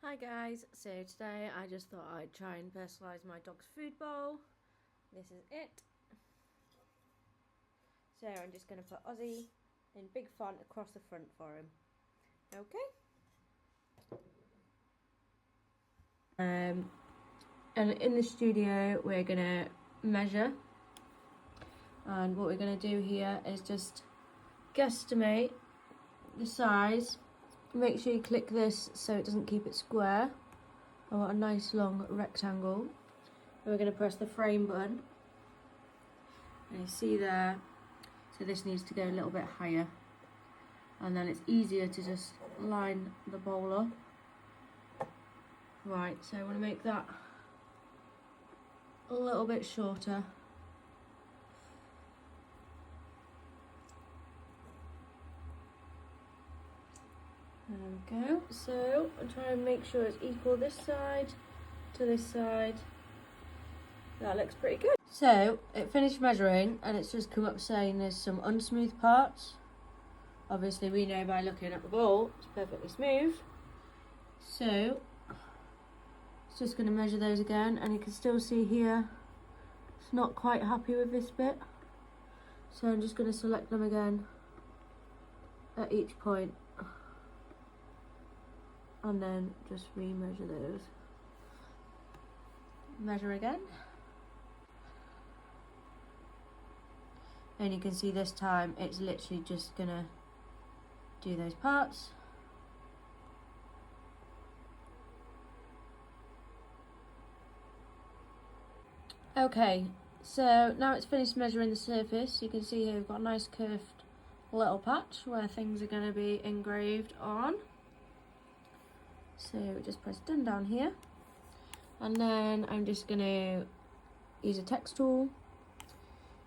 Hi guys, so today I just thought I'd try and personalise my dog's food bowl. This is it. So I'm just going to put Ozzy in big font across the front for him. Okay. And in the studio we're going to measure, and what we're going to do here is just guesstimate the size. Make sure you click this so it doesn't keep it square. I want a nice long rectangle. And we're going to press the frame button. And you see there, so this needs to go a little bit higher. And then it's easier to just line the bowl up. Right, so I want to make that a little bit shorter. There we go. So I'll try and make sure it's equal this side to this side. That looks pretty good. So it finished measuring and it's just come up saying there's some unsmooth parts. Obviously we know by looking at the bowl it's perfectly smooth. So it's just going to measure those again, and you can still see here it's not quite happy with this bit. So I'm just going to select them again at each point. And then just re-measure those. Measure again. And you can see this time it's literally just gonna do those parts. Okay, so now it's finished measuring the surface. You can see here we've got a nice curved little patch where things are gonna be engraved on. So just press done down here, and then I'm just going to use a text tool,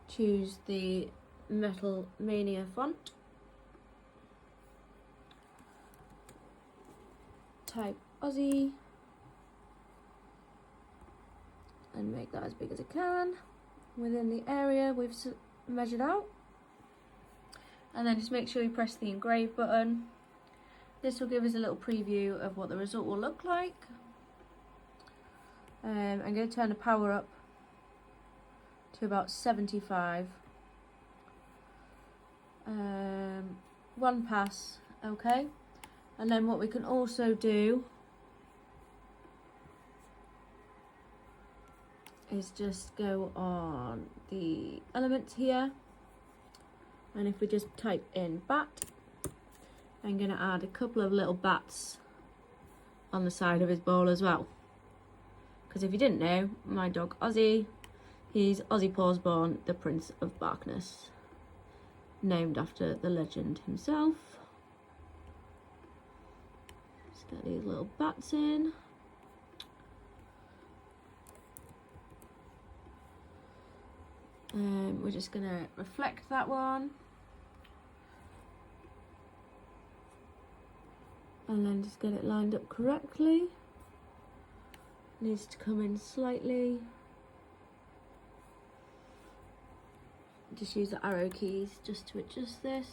choose the Metal Mania font, type Aussie, and make that as big as I can within the area we've measured out. And then just make sure you press the engrave button. This will give us a little preview of what the result will look like. I'm going to turn the power up to about 75. One pass, okay. And then what we can also do is just go on the elements here, and if we just type in bat, I'm going to add a couple of little bats on the side of his bowl as well. Because if you didn't know, my dog Ozzy, he's Ozzy Pawsborn, the Prince of Darkness, named after the legend himself. Let's get these little bats in. We're just going to reflect that one. And then just get it lined up correctly. Needs to come in slightly. Just use the arrow keys just to adjust this.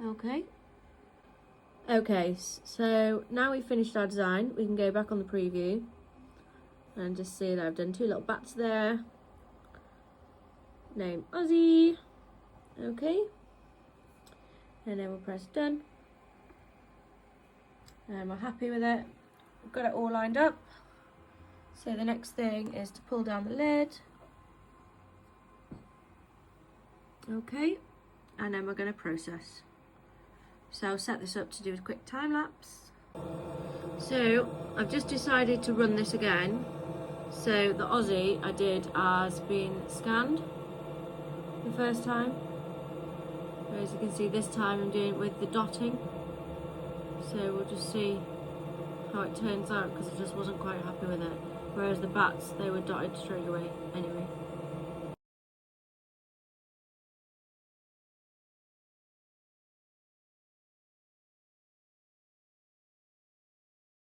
Okay. Okay, so now we've finished our design, we can go back on the preview and just see that I've done two little bats there. Name Ozzy. Okay. And then we'll press done, and we're happy with it. We've got it all lined up. So the next thing is to pull down the lid. Okay, and then we're going to process. So I'll set this up to do a quick time lapse. So I've just decided to run this again. So the Aussie I did as being scanned the first time. As you can see, this time I'm doing it with the dotting. So we'll just see how it turns out, because I just wasn't quite happy with it. Whereas the bats, they were dotted straight away anyway.